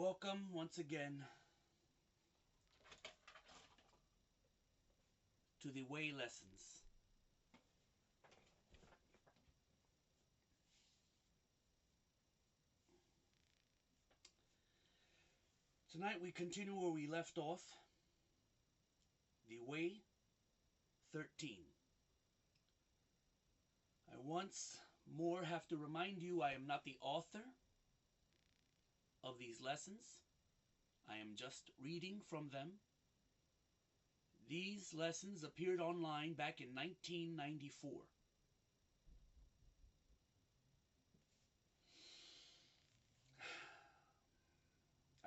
Welcome once again to the Way Lessons. Tonight we continue where we left off, the Way 13. I once more have to remind you I am not the author of these lessons. I am just reading from them. These lessons appeared online back in 1994.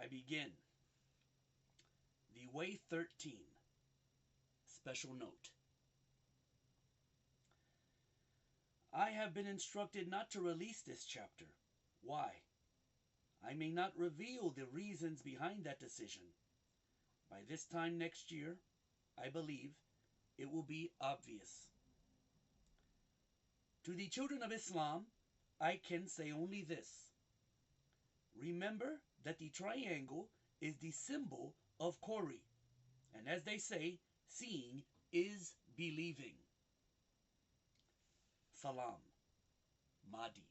I begin. The Way 13. Special note. I have been instructed not to release this chapter. Why? I may not reveal the reasons behind that decision. By this time next year, I believe, it will be obvious. To the children of Islam, I can say only this. Remember that the triangle is the symbol of Khori, and as they say, seeing is believing. Salam. Mahdi.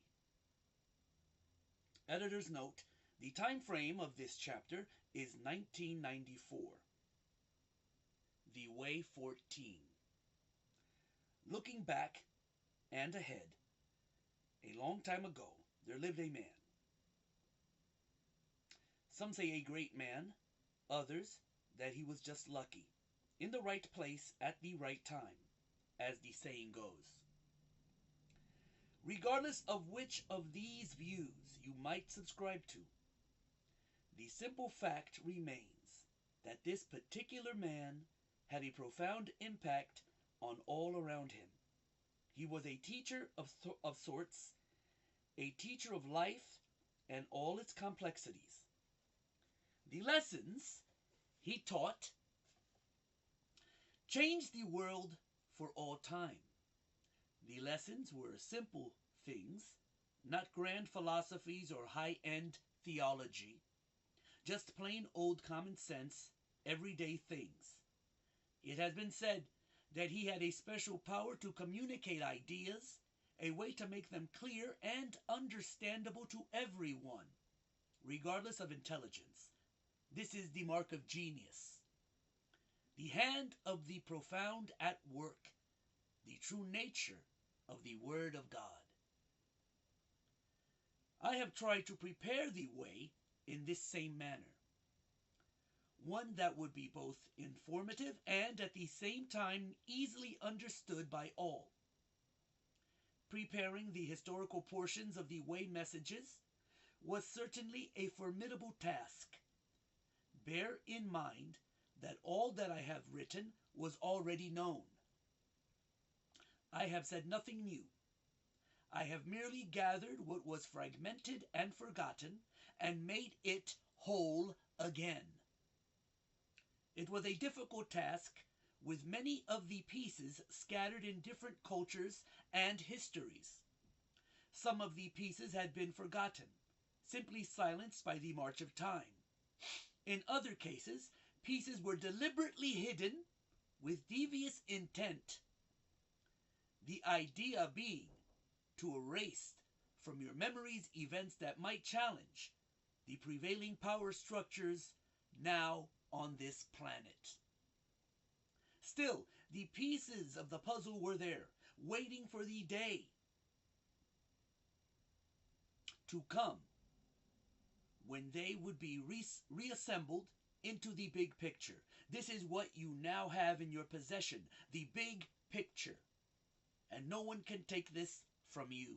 Editor's note, the time frame of this chapter is 1994. The Way 14. Looking back and ahead, a long time ago, there lived a man. Some say a great man, others that he was just lucky, in the right place at the right time, as the saying goes. Regardless of which of these views you might subscribe to, the simple fact remains that this particular man had a profound impact on all around him. He was a teacher of sorts, a teacher of life and all its complexities. The lessons he taught changed the world for all time. The lessons were simple things, not grand philosophies or high-end theology, just plain old common sense, everyday things. It has been said that he had a special power to communicate ideas, a way to make them clear and understandable to everyone, regardless of intelligence. This is the mark of genius. The hand of the profound at work, the true nature of the Word of God. I have tried to prepare the way in this same manner. One that would be both informative and at the same time easily understood by all. Preparing the historical portions of the Way messages was certainly a formidable task. Bear in mind that all that I have written was already known. I have said nothing new. I have merely gathered what was fragmented and forgotten and made it whole again. It was a difficult task, with many of the pieces scattered in different cultures and histories. Some of the pieces had been forgotten, simply silenced by the march of time. In other cases, pieces were deliberately hidden with devious intent. The idea being to erase from your memories events that might challenge the prevailing power structures now on this planet. Still, the pieces of the puzzle were there, waiting for the day to come when they would be reassembled into the big picture. This is what you now have in your possession, the big picture. And no one can take this from you.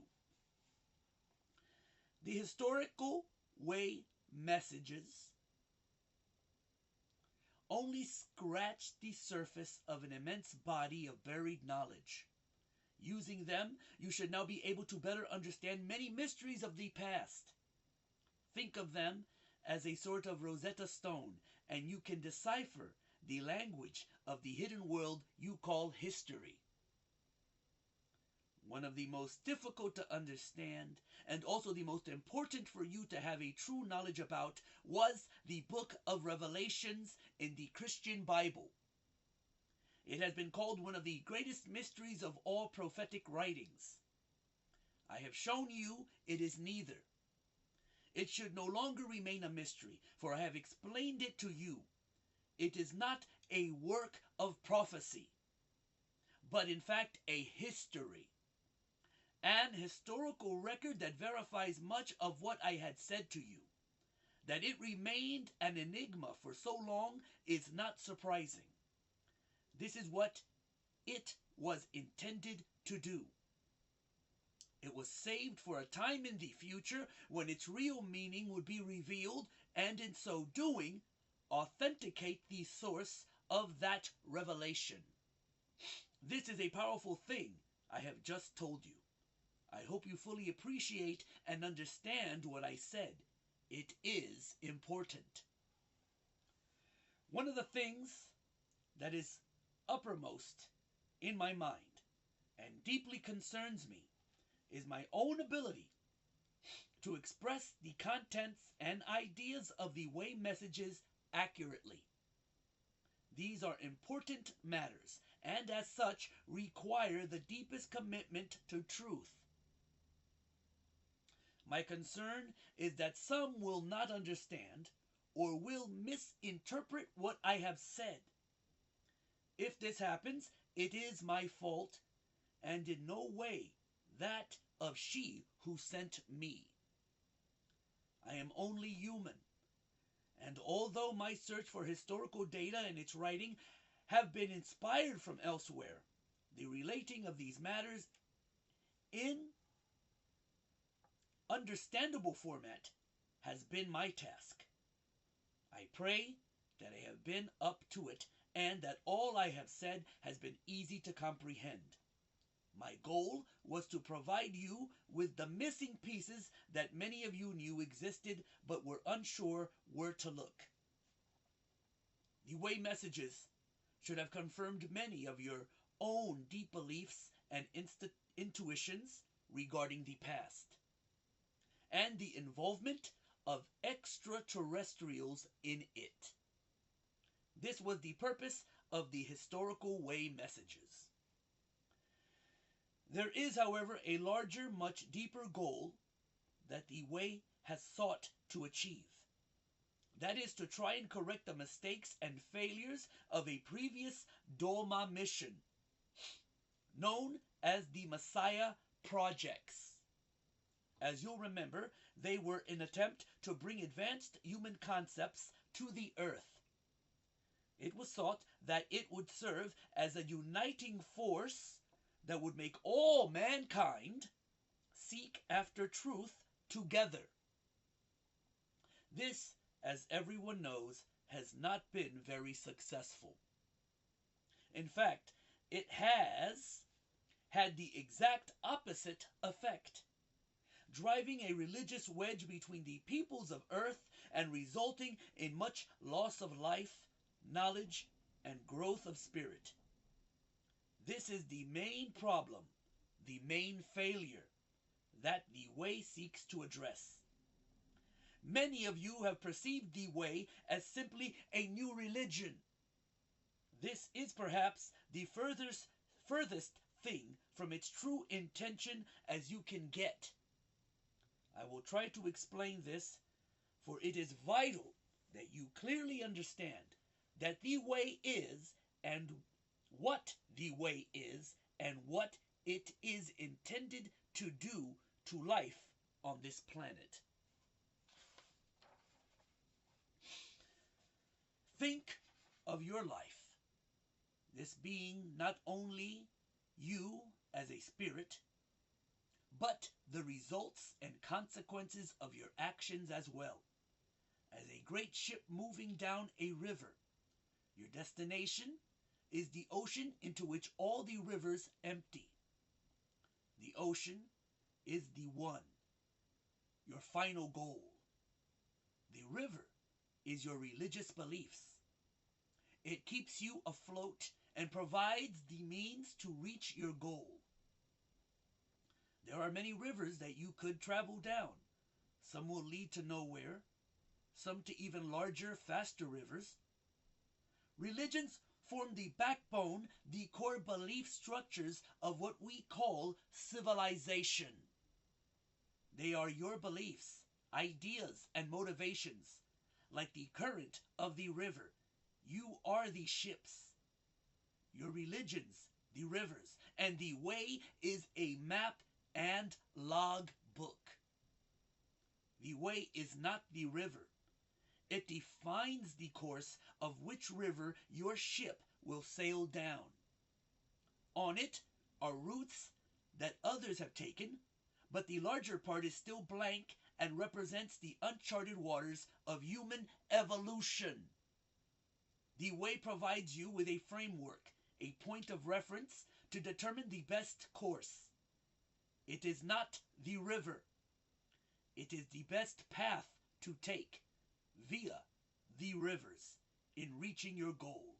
The historical Way messages only scratch the surface of an immense body of buried knowledge. Using them, you should now be able to better understand many mysteries of the past. Think of them as a sort of Rosetta Stone, and you can decipher the language of the hidden world you call history. One of the most difficult to understand and also the most important for you to have a true knowledge about was the book of Revelations in the Christian Bible. It has been called one of the greatest mysteries of all prophetic writings. I have shown you it is neither. It should no longer remain a mystery, for I have explained it to you. It is not a work of prophecy, but in fact a history. An historical record that verifies much of what I had said to you. That it remained an enigma for so long is not surprising. This is what it was intended to do. It was saved for a time in the future when its real meaning would be revealed, and in so doing, authenticate the source of that revelation. This is a powerful thing I have just told you. I hope you fully appreciate and understand what I said. It is important. One of the things that is uppermost in my mind and deeply concerns me is my own ability to express the contents and ideas of the way messages accurately. These are important matters and as such require the deepest commitment to truth. My concern is that some will not understand or will misinterpret what I have said. If this happens, it is my fault and in no way that of she who sent me. I am only human, and although my search for historical data and its writing have been inspired from elsewhere, the relating of these matters in understandable format has been my task. I pray that I have been up to it and that all I have said has been easy to comprehend. My goal was to provide you with the missing pieces that many of you knew existed but were unsure where to look. The way messages should have confirmed many of your own deep beliefs and intuitions regarding the past and the involvement of extraterrestrials in it. This was the purpose of the historical way messages. There is, however, a larger, much deeper goal that the way has sought to achieve. That is to try and correct the mistakes and failures of a previous Doma mission, known as the Messiah Projects. As you'll remember, they were an attempt to bring advanced human concepts to the earth. It was thought that it would serve as a uniting force that would make all mankind seek after truth together. This, as everyone knows, has not been very successful. In fact, it has had the exact opposite effect, driving a religious wedge between the peoples of earth and resulting in much loss of life, knowledge, and growth of spirit. This is the main problem, the main failure that the way seeks to address. Many of you have perceived the way as simply a new religion. This is perhaps the furthest thing from its true intention as you can get. I will try to explain this, for it is vital that you clearly understand that the way is and what the way is and what it is intended to do to life on this planet. Think of your life, this being not only you as a spirit, but the results and consequences of your actions as well. As a great ship moving down a river, your destination is the ocean into which all the rivers empty. The ocean is the one, your final goal. The river is your religious beliefs. It keeps you afloat and provides the means to reach your goal. There are many rivers that you could travel down. Some will lead to nowhere, some to even larger, faster rivers. Religions form the backbone, the core belief structures of what we call civilization. They are your beliefs, ideas, and motivations. Like the current of the river, you are the ships. Your religions, the rivers, and the way is a map and log book. The way is not the river. It defines the course of which river your ship will sail down. On it are routes that others have taken, but the larger part is still blank and represents the uncharted waters of human evolution. The way provides you with a framework, a point of reference to determine the best course. It is not the river. It is the best path to take via the rivers in reaching your goal.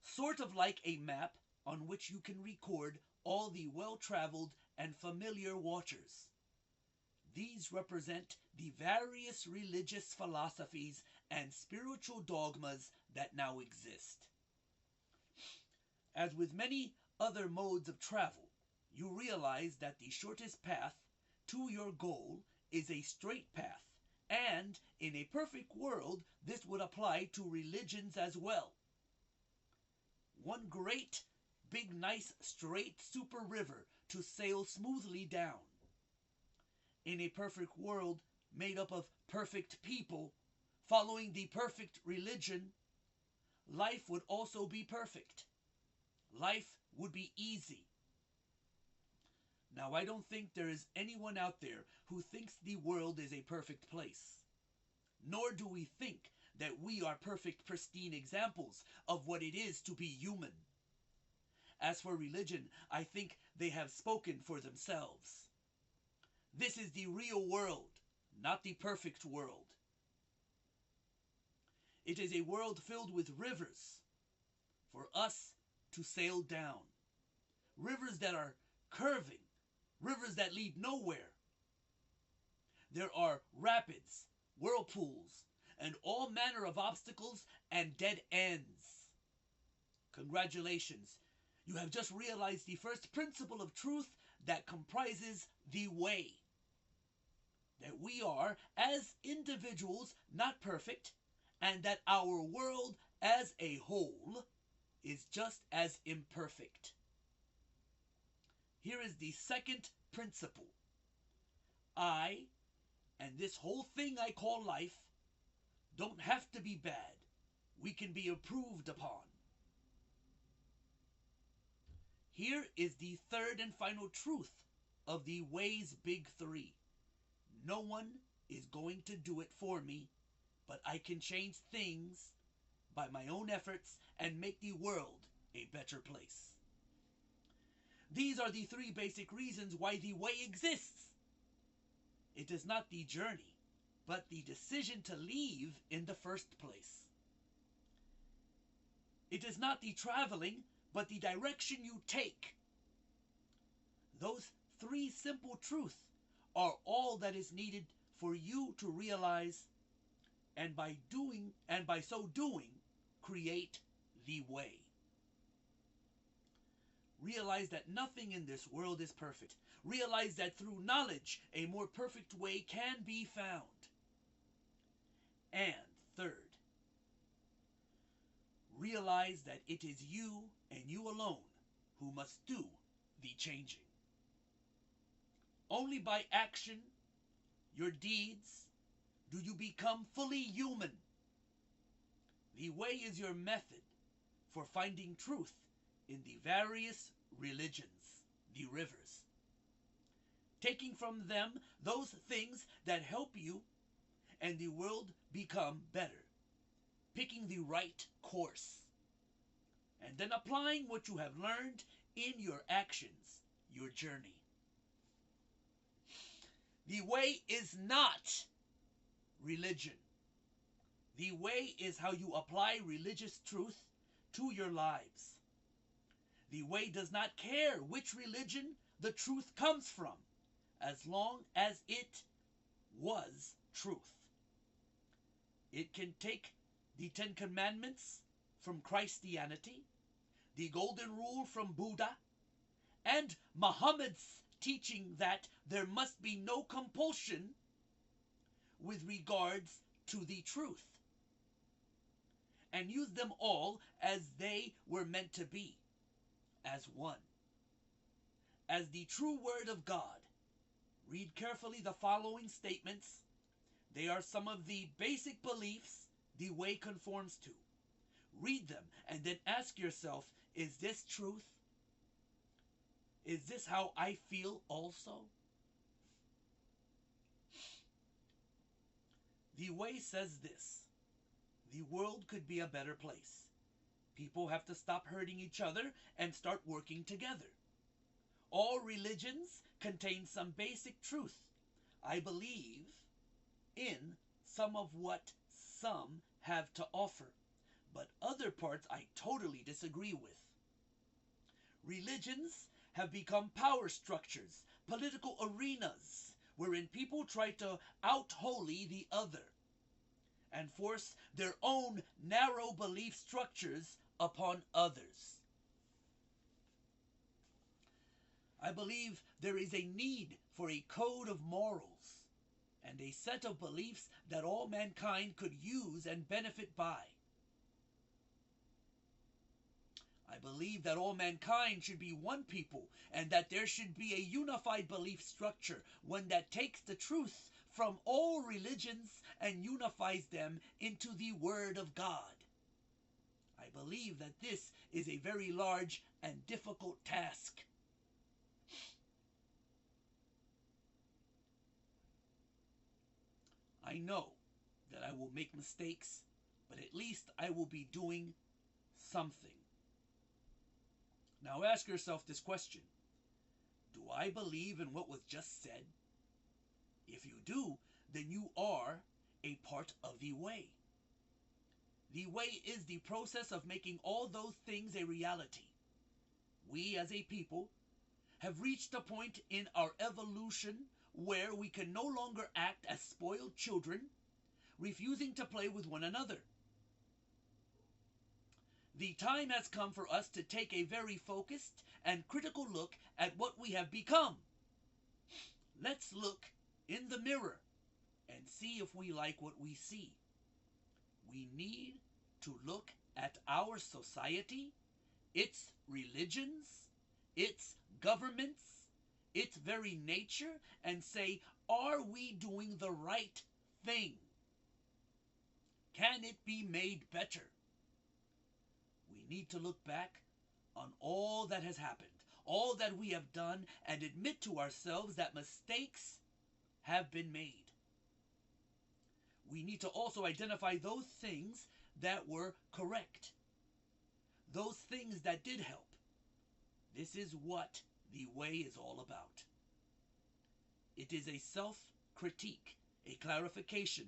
Sort of like a map on which you can record all the well-traveled and familiar waters. These represent the various religious philosophies and spiritual dogmas that now exist. As with many other modes of travel, you realize that the shortest path to your goal is a straight path, and in a perfect world, this would apply to religions as well. One great, big, nice, straight super river to sail smoothly down. In a perfect world made up of perfect people, following the perfect religion, life would also be perfect. Life would be easy. Now, I don't think there is anyone out there who thinks the world is a perfect place. Nor do we think that we are perfect, pristine examples of what it is to be human. As for religion, I think they have spoken for themselves. This is the real world, not the perfect world. It is a world filled with rivers for us to sail down. Rivers that are curving, rivers that lead nowhere. There are rapids, whirlpools, and all manner of obstacles and dead ends. Congratulations, you have just realized the first principle of truth that comprises the way. That we are, as individuals, not perfect, and that our world as a whole is just as imperfect. Here is the second principle. I, and this whole thing I call life, don't have to be bad. We can be improved upon. Here is the third and final truth of the Way's Big Three. No one is going to do it for me, but I can change things by my own efforts and make the world a better place. These are the three basic reasons why the way exists. It is not the journey, but the decision to leave in the first place. It is not the traveling, but the direction you take. Those three simple truths are all that is needed for you to realize, and by so doing, create the way. Realize that nothing in this world is perfect. Realize that through knowledge, a more perfect way can be found. And third, realize that it is you and you alone who must do the changing. Only by action, your deeds, do you become fully human. The way is your method for finding truth in the various religions, the rivers. Taking from them those things that help you and the world become better. Picking the right course. And then applying what you have learned in your actions, your journey. The way is not religion. The way is how you apply religious truth to your lives. The way does not care which religion, the truth comes from, as long as it was truth. It can take the Ten Commandments from Christianity, the Golden Rule from Buddha, and Muhammad's teaching that there must be no compulsion with regards to the truth, and use them all as they were meant to be, as one, as the true word of God. Read carefully the following statements. They are some of the basic beliefs the way conforms to. Read them and then ask yourself, is this truth? Is this how I feel also? The way says this: the world could be a better place. People have to stop hurting each other and start working together. All religions contain some basic truth. I believe in some of what some have to offer, but other parts I totally disagree with. Religions have become power structures, political arenas, wherein people try to out-holy the other and force their own narrow belief structures upon others. I believe there is a need for a code of morals and a set of beliefs that all mankind could use and benefit by. I believe that all mankind should be one people and that there should be a unified belief structure, one that takes the truth from all religions and unifies them into the Word of God. I believe that this is a very large and difficult task. I know that I will make mistakes, but at least I will be doing something. Now ask yourself this question: do I believe in what was just said? If you do, then you are a part of the way. The way is the process of making all those things a reality. We as a people have reached a point in our evolution where we can no longer act as spoiled children, refusing to play with one another. The time has come for us to take a very focused and critical look at what we have become. Let's look in the mirror and see if we like what we see. We need to look at our society, its religions, its governments, its very nature, and say, are we doing the right thing? Can it be made better? We need to look back on all that has happened, all that we have done, and admit to ourselves that mistakes have been made. We need to also identify those things that were correct, those things that did help. This is what the way is all about. It is a self-critique, a clarification,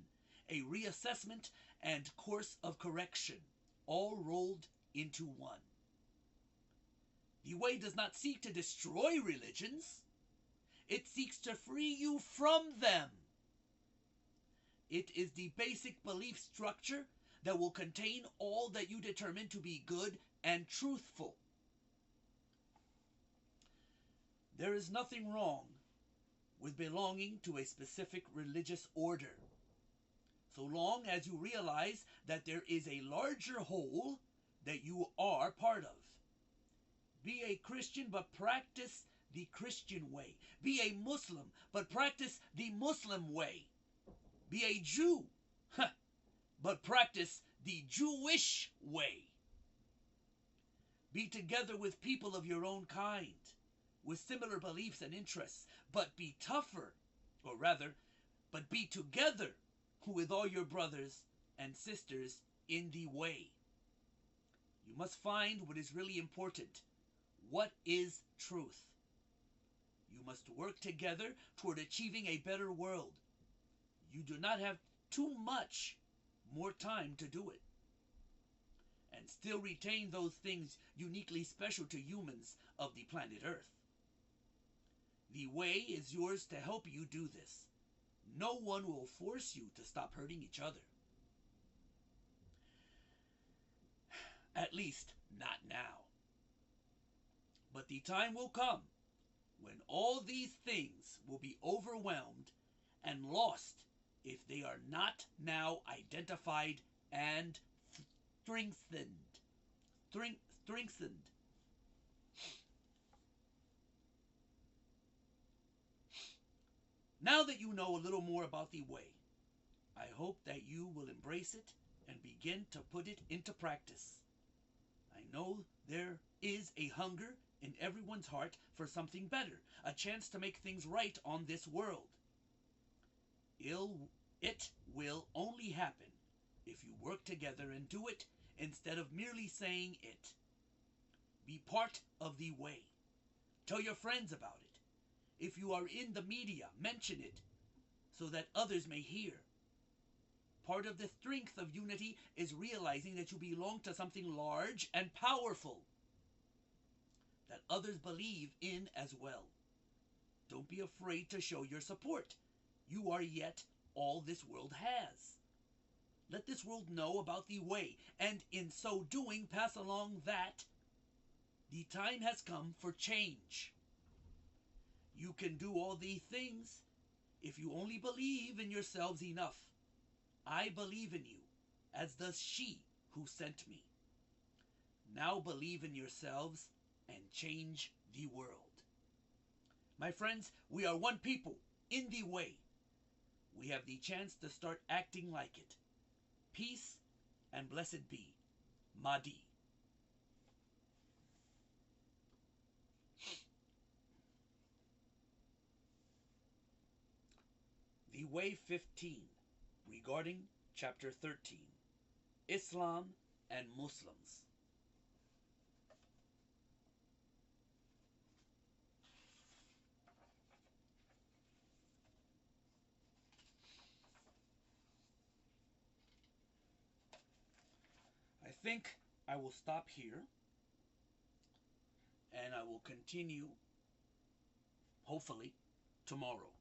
a reassessment, and course of correction, all rolled into one. The way does not seek to destroy religions. It seeks to free you from them. It is the basic belief structure that will contain all that you determine to be good and truthful. There is nothing wrong with belonging to a specific religious order, so long as you realize that there is a larger whole that you are part of. Be a Christian, but practice the Christian way. Be a Muslim, but practice the Muslim way. Be a Jew, but practice the Jewish way. Be together with people of your own kind, with similar beliefs and interests, but be tougher, or rather, but be together with all your brothers and sisters in the way. You must find what is really important. What is truth? You must work together toward achieving a better world. You do not have too much more time to do it, and still retain those things uniquely special to humans of the planet Earth. The way is yours to help you do this. No one will force you to stop hurting each other. At least, not now. But the time will come when all these things will be overwhelmed and lost if they are not now identified and strengthened. Strengthened. Now that you know a little more about the way, I hope that you will embrace it and begin to put it into practice. I know there is a hunger in everyone's heart for something better, a chance to make things right on this world. It will only happen if you work together and do it instead of merely saying it. Be part of the way. Tell your friends about it. If you are in the media, mention it so that others may hear. Part of the strength of unity is realizing that you belong to something large and powerful that others believe in as well. Don't be afraid to show your support. You are yet all this world has. Let this world know about the way, and in so doing pass along that the time has come for change. You can do all these things if you only believe in yourselves enough. I believe in you, as does she who sent me. Now believe in yourselves and change the world. My friends, we are one people in the way. We have the chance to start acting like it. Peace and blessed be. Mahdi. The Way 15, regarding Chapter 13, Islam and Muslims. I think I will stop here and I will continue, hopefully, tomorrow.